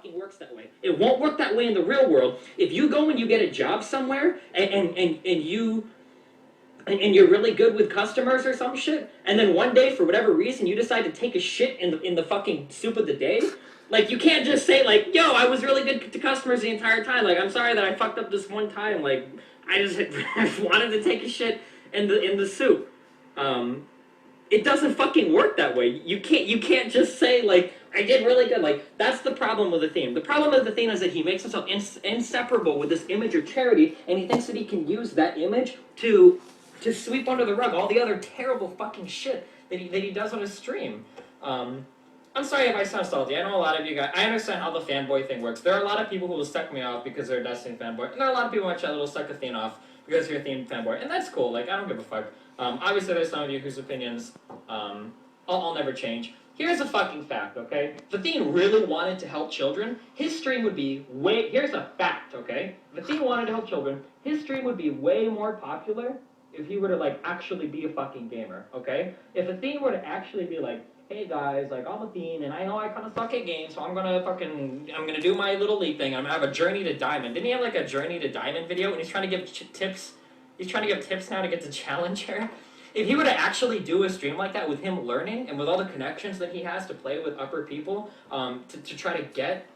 fucking works that way. It won't work that way in the real world. If you go and you get a job somewhere and you're really good with customers or some shit, and then one day, for whatever reason, you decide to take a shit in the fucking soup of the day, like, you can't just say, like, yo, I was really good to customers the entire time. Like, I'm sorry that I fucked up this one time. Like, I just wanted to take a shit in the soup. It doesn't fucking work that way. You can't just say, like, I did really good. Like, that's the problem with Athene. The problem with Athene is that he makes himself inseparable with this image of charity, and he thinks that he can use that image to sweep under the rug all the other terrible fucking shit that he does on his stream. I'm sorry if I sound salty. I know a lot of you guys. I understand how the fanboy thing works. There are a lot of people who will suck me off because they're a Destiny fanboy, and there are a lot of people in my chat that will suck Athene off because you're a Athene fanboy, and that's cool. Like, I don't give a fuck. Obviously, there's some of you whose opinions I'll never change. Here's a fucking fact, okay? If Athene really wanted to help children, his stream would be way... Here's a fact, okay? If Athene wanted to help children, his stream would be way more popular if he were to, like, actually be a fucking gamer, okay? If Athene were to actually be like, hey guys, like, I'm Athene, and I know I kind of suck at games, so I'm gonna do my little league thing, I'm gonna have a Journey to Diamond. Didn't he have, like, a Journey to Diamond video, and he's trying to give tips? He's trying to give tips now to get to Challenger? If he were to actually do a stream like that with him learning, and with all the connections that he has to play with upper people, to try to get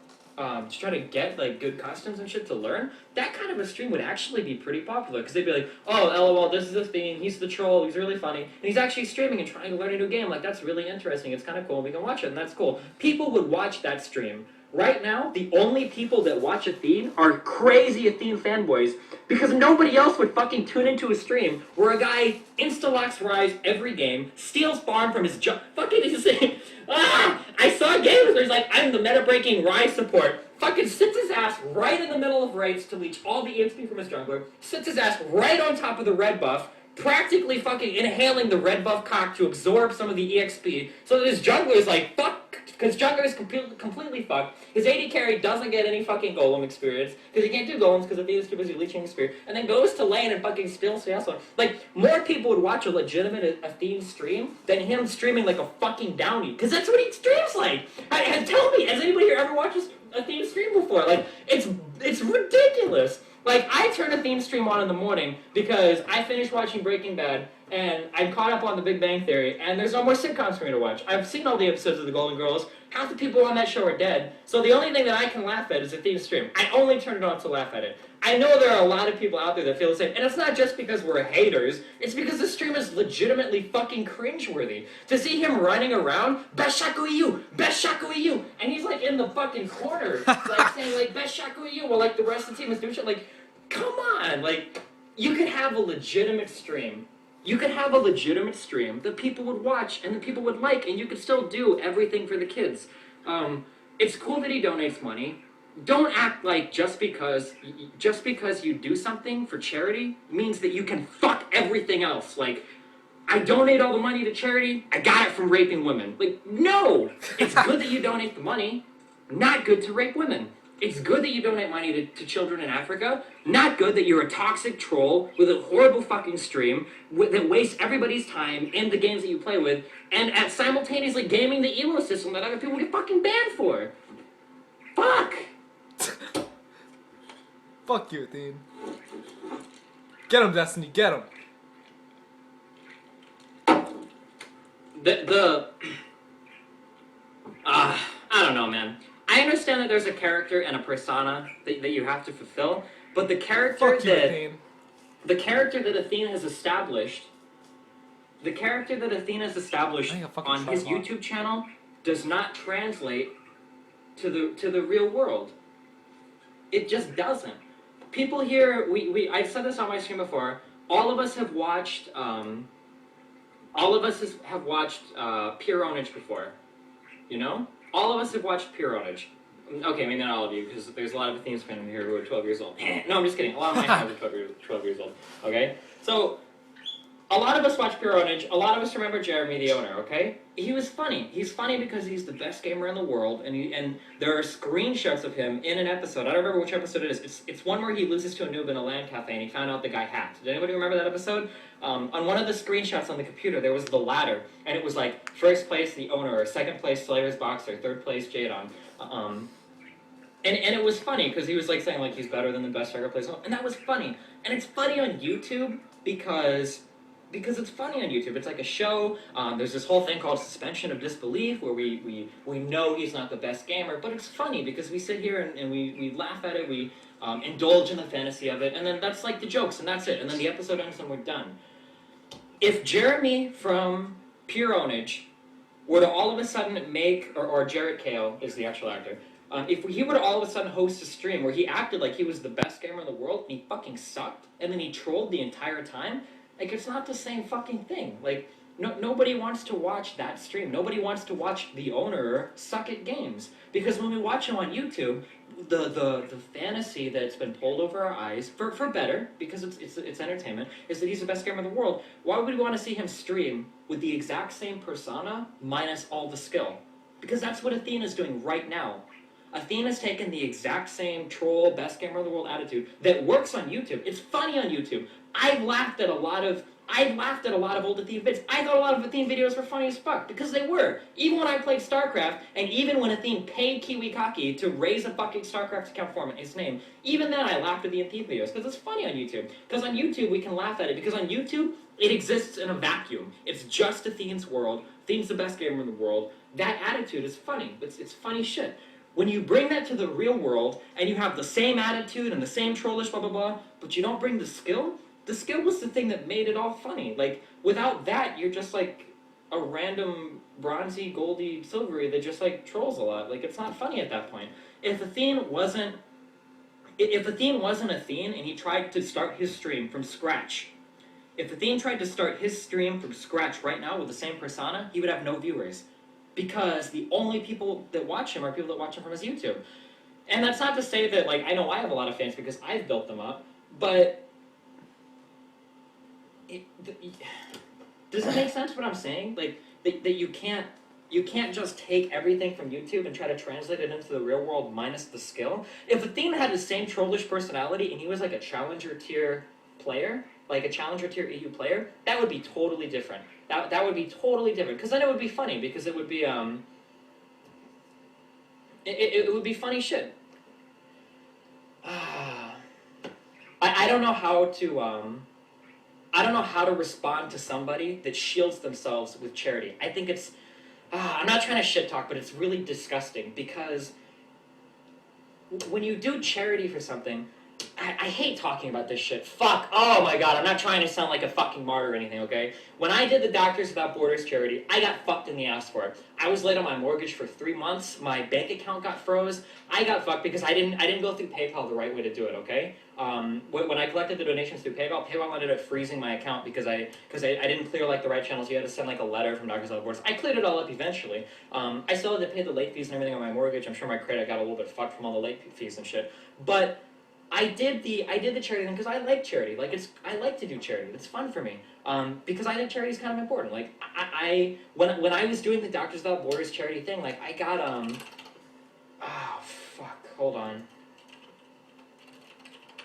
like good customs and shit to learn, that kind of a stream would actually be pretty popular, because they'd be like, oh, LOL, this is Athene, he's the troll, he's really funny, and he's actually streaming and trying to learn a new game, like, that's really interesting, it's kind of cool, we can watch it, and that's cool. People would watch that stream. Right now, the only people that watch Athene are crazy Athene fanboys, because nobody else would fucking tune into a stream where a guy insta-locks Rise every game, steals farm from his fucking he's saying, I saw games where he's like, I'm the meta-breaking Rise support, fucking sits his ass right in the middle of raids to leech all the EXP from his jungler, sits his ass right on top of the red buff, practically fucking inhaling the red buff cock to absorb some of the EXP, so that his jungler is like, fuck, because jungler is completely fucked. His AD carry doesn't get any fucking golem experience, because he can't do golems because Athene's too busy leeching experience, and then goes to lane and fucking steals Yasuo. Like, more people would watch a legitimate Athene stream than him streaming like a fucking Downy, because that's what he streams like! Tell me, has anybody here ever watched Athene stream before? Like, it's ridiculous! Like, I turn Athene stream on in the morning because I finished watching Breaking Bad, and I'm caught up on The Big Bang Theory, and there's no more sitcoms for me to watch. I've seen all the episodes of The Golden Girls. Half the people on that show are dead, so the only thing that I can laugh at is Athene's stream. I only turn it on to laugh at it. I know there are a lot of people out there that feel the same, and it's not just because we're haters, it's because the stream is legitimately fucking cringeworthy. To see him running around, best Shaco EU, best Shaco EU, and he's like in the fucking corner, like saying like, best Shaco EU, while like the rest of the team is doing shit, like, come on, like, you could have a legitimate stream. You could have a legitimate stream that people would watch and that people would like, and you could still do everything for the kids. It's cool that he donates money. Don't act like just because you do something for charity means that you can fuck everything else. Like, I donate all the money to charity, I got it from raping women. Like, no! It's good that you donate the money, not good to rape women. It's good that you donate money to children in Africa, not good that you're a toxic troll with a horrible fucking stream that wastes everybody's time in the games that you play with, and at simultaneously gaming the elo system that other people get fucking banned for. Fuck! Fuck you, Athene. Get him, Destiny, get him. I don't know, man. I understand that there's a character and a persona that you have to fulfill, but the character Athene has established, on his YouTube channel does not translate to the real world. It just doesn't. People here, I've said this on my stream before. All of us have watched Pure Ownage before. You know? All of us have watched Pure Ownage. Okay, maybe not all of you, because there's a lot of Athene fans here who are 12 years old. No, I'm just kidding. A lot of my fans are 12 years old. Okay? So, a lot of us watch Pure Ownage. A lot of us remember Jeremy the owner, okay? He was funny. He's funny because he's the best gamer in the world, and there are screenshots of him in an episode. I don't remember which episode it is. It's one where he loses to a noob in a LAN cafe, and he found out the guy hacked. Did anybody remember that episode? On one of the screenshots on the computer, there was the ladder, and it was like, first place, the owner, or second place, Slayer's Boxer, third place, Jadon. And it was funny because he was like saying like he's better than the best striker players, and that was funny. And it's funny on YouTube because it's funny on YouTube. It's like a show. There's this whole thing called suspension of disbelief where we know he's not the best gamer, but it's funny because we sit here and we laugh at it. We indulge in the fantasy of it, and then that's like the jokes, and that's it. And then the episode ends and we're done. If Jeremy from Pure Ownage were to all of a sudden make, or Jarrett Kale is the actual actor, if he were to all of a sudden host a stream where he acted like he was the best gamer in the world and he fucking sucked, and then he trolled the entire time, like, it's not the same fucking thing. Like, nobody wants to watch that stream. Nobody wants to watch the owner suck at games. Because when we watch him on YouTube, the fantasy that's been pulled over our eyes, for better, because it's entertainment, is that he's the best gamer in the world. Why would we want to see him stream with the exact same persona minus all the skill? Because that's what Athene is doing right now. Athene has taken the exact same troll, best gamer in the world attitude that works on YouTube. It's funny on YouTube. I've laughed at a lot of old Athene vids. I thought a lot of Athene videos were funny as fuck, because they were. Even when I played StarCraft, and even when Athene paid Kiwikaki to raise a fucking StarCraft account for him in his name, even then I laughed at the Athene videos, because it's funny on YouTube. Because on YouTube we can laugh at it, because on YouTube it exists in a vacuum. It's just Athene's world. Athene's the best gamer in the world. That attitude is funny. It's funny shit. When you bring that to the real world, and you have the same attitude and the same trollish blah blah blah, but you don't bring the skill was the thing that made it all funny. Like, without that, you're just like a random bronzy, goldy, silvery that just like trolls a lot. Like, it's not funny at that point. If Athene wasn't Athene and he tried to start his stream from scratch, if Athene tried to start his stream from scratch right now with the same persona, he would have no viewers. Because the only people that watch him are people that watch him from his YouTube. And that's not to say that, like, I know I have a lot of fans because I've built them up, but does it make sense what I'm saying? Like, that you can't just take everything from YouTube and try to translate it into the real world minus the skill. If Athene had the same trollish personality and he was like a challenger tier player, like a challenger tier EU player, that would be totally different. That would be totally different, because then it would be funny, because it would be it would be funny shit. I don't know how to respond to somebody that shields themselves with charity. I think it's I'm not trying to shit talk, but it's really disgusting, because when you do charity for something, I hate talking about this shit. Fuck. Oh my god, I'm not trying to sound like a fucking martyr or anything, okay? When I did the Doctors Without Borders charity, I got fucked in the ass for it. I was late on my mortgage for 3 months. My bank account got froze. I got fucked because I didn't go through PayPal the right way to do it, okay? When I collected the donations through PayPal ended up freezing my account because I didn't clear like the right channels. You had to send like a letter from Doctors Without Borders. I cleared it all up eventually. I still had to pay the late fees and everything on my mortgage. I'm sure my credit got a little bit fucked from all the late fees and shit. But I did the charity thing because I like charity. Like, I like to do charity. It's fun for me. Because I think charity is kind of important. Like, when I was doing the Doctors Without Borders charity thing, like, I got oh fuck, hold on.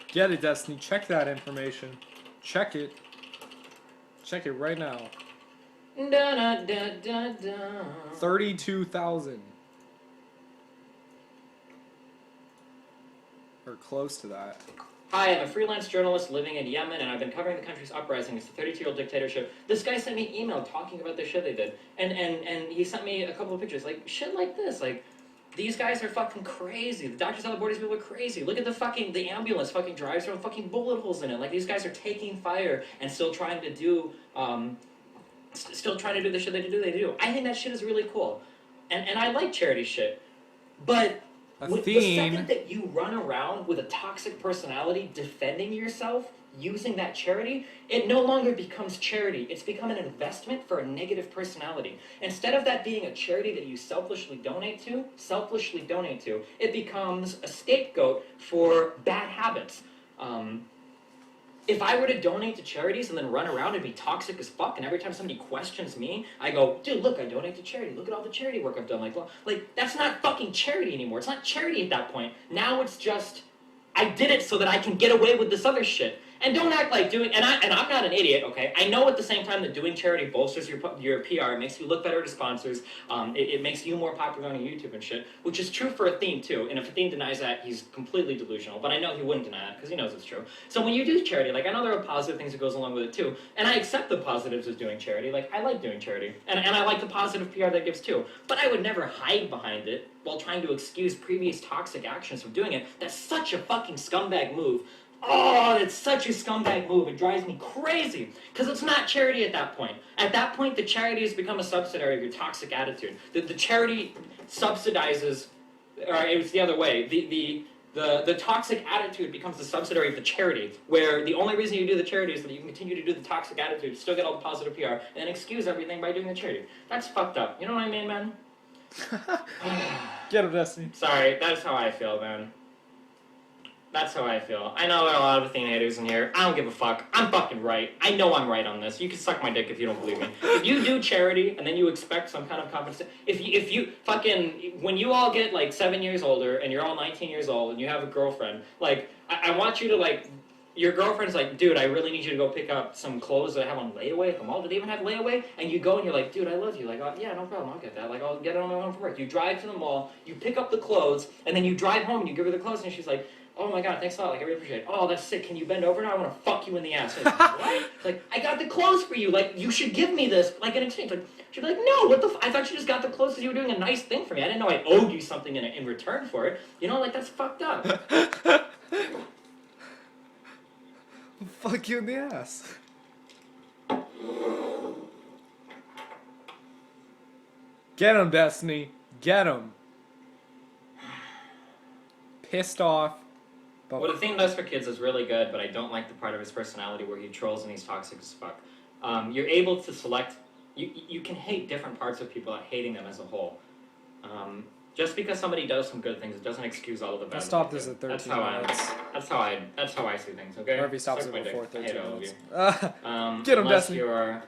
Get it, Destiny. Check that information. Check it. Check it right now. Da, da, da, da, da. 32,000. Or close to that. Hi, I'm a freelance journalist living in Yemen, and I've been covering the country's uprising. It's a 32-year-old dictatorship. This guy sent me an email talking about the shit they did. And he sent me a couple of pictures. Like, shit like this. Like, these guys are fucking crazy. The Doctors Without Borders people are crazy. Look at the ambulance fucking drives around with fucking bullet holes in it. Like, these guys are taking fire and still trying to do, the shit they do. I think that shit is really cool. And I like charity shit. But the second that you run around with a toxic personality defending yourself using that charity, it no longer becomes charity. It's become an investment for a negative personality. Instead of that being a charity that you selfishly donate to, it becomes a scapegoat for bad habits. If I were to donate to charities and then run around and be toxic as fuck, and every time somebody questions me, I go, dude, look, I donate to charity. Look at all the charity work I've done. Like, that's not fucking charity anymore. It's not charity at that point. Now it's just, I did it so that I can get away with this other shit. And don't act like doing, and I'm not an idiot, okay? I know at the same time that doing charity bolsters your PR, it makes you look better to sponsors, it makes you more popular on YouTube and shit, which is true for Athene too. And if Athene denies that, he's completely delusional. But I know he wouldn't deny that because he knows it's true. So when you do charity, like I know there are positive things that goes along with it too, and I accept the positives of doing charity. Like I like doing charity, and I like the positive PR that gives too. But I would never hide behind it while trying to excuse previous toxic actions from doing it. That's such a fucking scumbag move. Oh, it's such a scumbag move. It drives me crazy. Because it's not charity at that point. At that point, the charity has become a subsidiary of your toxic attitude. The charity subsidizes, or it's the other way. The toxic attitude becomes the subsidiary of the charity, where the only reason you do the charity is that you can continue to do the toxic attitude, still get all the positive PR, and then excuse everything by doing the charity. That's fucked up. You know what I mean, man? Get him, Destiny. Sorry, that's how I feel, man. That's how I feel. I know there are a lot of Athene haters in here. I don't give a fuck. I'm fucking right. I know I'm right on this. You can suck my dick if you don't believe me. If you do charity and then you expect some kind of compensation, if you fucking, when you all get like 7 years older and you're all 19 years old and you have a girlfriend, like, I want you to like, your girlfriend's like, dude, I really need you to go pick up some clothes that I have on layaway at the mall. Do they even have layaway? And you go and you're like, dude, I love you. Like, oh, yeah, no problem. I'll get that. Like, I'll get it on my own from work. You drive to the mall, you pick up the clothes, and then you drive home and you give her the clothes, and she's like, oh my god, thanks a lot. Like, I really appreciate it. Oh, that's sick. Can you bend over now? I want to fuck you in the ass. Like, what? Like, I got the clothes for you. Like, you should give me this, like, in exchange. Like, she'd be like, no, what the I thought you just got the clothes because you were doing a nice thing for me. I didn't know I owed you something in return for it. You know, like, that's fucked up. Fuck you in the ass. Get him, Destiny. Get him. Pissed off. But What Athene does for kids is really good, but I don't like the part of his personality where he trolls and he's toxic as fuck. You're able to select. You can hate different parts of people without hating them as a whole. Just because somebody does some good things, it doesn't excuse all of the bad. let's stop this at 13 That's how minutes. That's how I see things. Okay. Or if he stops Suck it my before dick. I 13 hate all of minutes. you. Get him, unless Destiny. you're,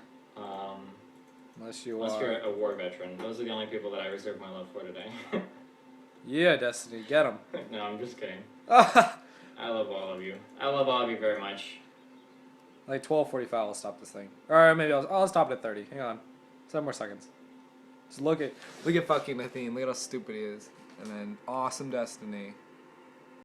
Unless unless you're a war veteran. Those are the only people that I reserve my love for today. Yeah, Destiny. Get him. No, I'm just kidding. I love all of you. I love all of you very much. Like 12:45, I'll stop this thing. Or maybe I'll stop it at 30. Hang on, 7 more seconds. Just look at fucking Athene. Look at how stupid he is. And then awesome Destiny.